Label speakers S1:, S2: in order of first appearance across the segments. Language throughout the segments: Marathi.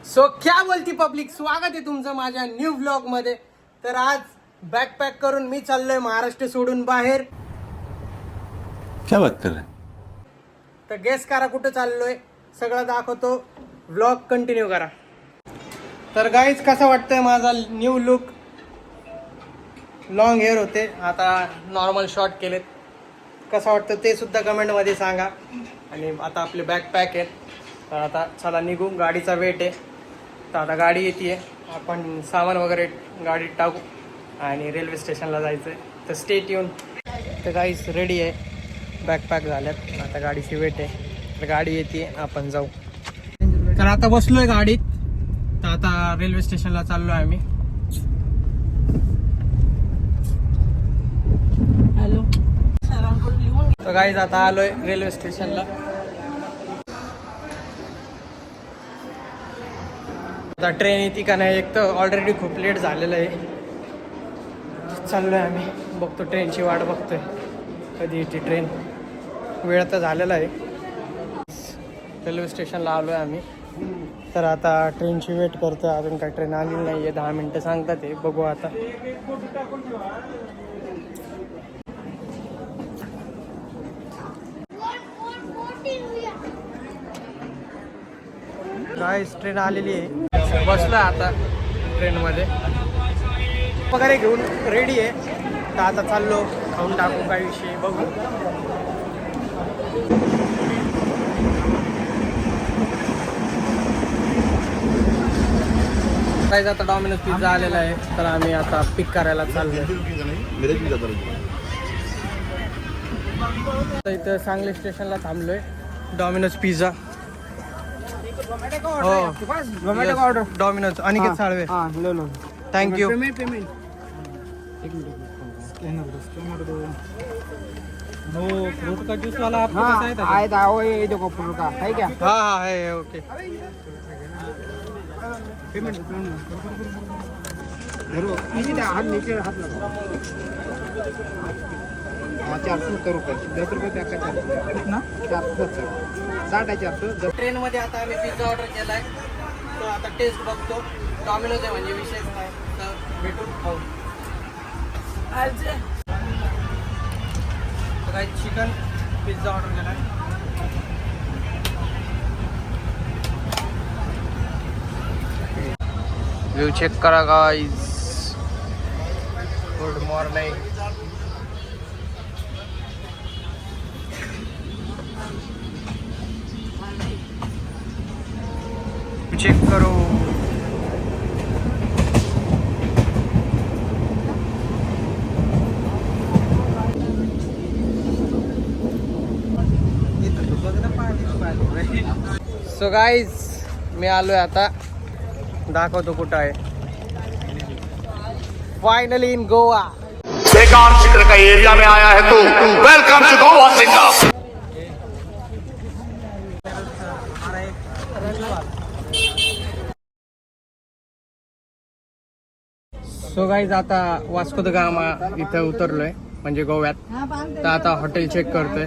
S1: सो क्या बोलती पब्लिक, स्वागत आहे तुमचं माझ्या न्यू व्लॉग मध्ये। तर आज बॅकपॅक करून मी चाललोय महाराष्ट्र सोडून बाहेर।
S2: क्या बात कर रहे हैं?
S1: तर गेस करा कुठं चाललोय, सगळं दाखवतो, व्लॉग कंटिन्यू करा। तर गाईज कसा वाटतंय माझा न्यू लुक? लॉंग हेअर होते, आता नॉर्मल शॉर्ट केलेत। कसं वाटतं ते सुद्धा कमेंटमध्ये सांगा। आणि आता आपले बॅकपॅक आहेत, तर आता चला निघू, गाडीचा वेट आहे। तर आता गाडी येते, आपण सामान वगैरे गाडीत टाकू आणि रेल्वे स्टेशनला जायचं आहे। तर स्टेट येऊन तर गाईज रेडी आहे, बॅकपॅक झाल्यात, आता गाडीची वेट आहे। तर गाडी येते, आपण जाऊ। तर आता बसलोय गाडीत, तर आता रेल्वे स्टेशनला चाललो आहे आम्ही। हॅलो, तर गाईज आता आलोय रेल्वे स्टेशनला। आता ट्रेन येते का नाही, एक तर ऑलरेडी खूप लेट झालेलं आहे। चाललोय आम्ही, बघतो ट्रेनची वाट बघतोय कधी येते ट्रेन। वेळ तर झालेला आहे, रेल्वे स्टेशनला आलोय आम्ही। तर आता ट्रेनची वेट करतोय, अजून काही ट्रेन आली नाही आहे, 10 मिनटं सांगतात ते, बघू आता। गाईस ट्रेन आलेली आहे, बसला आता ट्रेनमध्ये, वगैरे घेऊन रेडी आहे। तर आता चाललो, खाऊन टाकू, काही विषय बघू। गाईस आता डॉमिनोज पिझ्झा आलेला आहे, तर आम्ही आता पिक करायला चाललो। इथं सांगली स्टेशनला थांबलोय, Domino's pizza.
S3: Zomato order
S1: Domino's Aniket Salve, thank you.
S3: Payment
S1: fruit का जूस वाला आपको कैसा है?
S3: आए था वो ये देखो फ्रूट का है क्या
S1: हाँ हाँ है, ओके।
S3: पेमेंट धरो इसी हाथ नीचे हाथ लगाओ। हाँ 470 रुपये, 10 रुपये पैक का कितना 470 60 है 410।
S1: ट्रेन मध्ये आता आम्ही पिझ्झा ऑर्डर केलाय, तर आता टेस्ट बघतो। डॉमिनोज आहे म्हणजे विशेष नाही, तर भेटून खाऊ। तर काही चिकन पिझ्झा ऑर्डर केलाय। व्यू चेक करा गाइस, गुड मॉर्निंग। चेक करो, सो गाइस मी आलोय आता, दाखवतो कुठं आहे। Finally in Goa.
S4: बेकार चित्र का एरिया में आया है तो welcome to Goa Singham.
S1: So guys आता वास्को द गामा इथं उतरलोय, म्हणजे गोव्यात। तर आता हॉटेल चेक करतोय,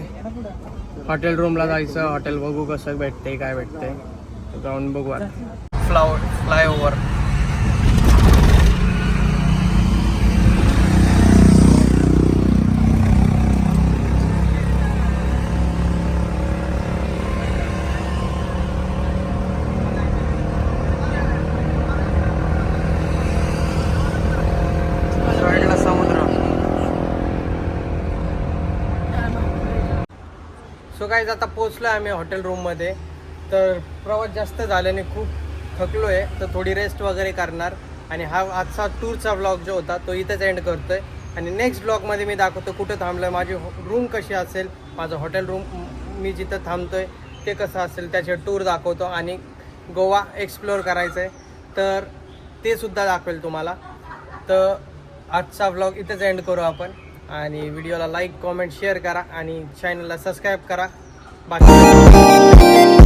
S1: हॉटेल रूमला जायचं। हॉटेल बघू कसं भेटते, काय भेटते, जाऊन बघू आता। फ्लायओव्हर समुद्र। सो गाईज आता पोहोचलोय आम्ही हॉटेल रूम मध्ये। तर प्रवास जास्त झाल्याने खूप थकलो आहे, तर थोडी रेस्ट वगैरे करणार। आणि हा आजचा टूरचा व्लॉग जो होता तो इथेच एंड करतोय। आणि नेक्स्ट व्लॉगमध्ये मी दाखवतो कुठं थांबलोय, माझी रूम कशी असेल, माझं हॉटेल रूम मी जिथं थांबतोय ते कसं असेल, त्याचे टूर दाखवतो। आणि गोवा एक्सप्लोअर करायचं आहे, तर ते सुद्धा दाखवेल तुम्हाला। तर आजचा व्लॉग इथेच एंड करू आपण। आणि व्हिडिओला लाईक, कॉमेंट, शेअर करा आणि चॅनलला सबस्क्राईब करा। बाकी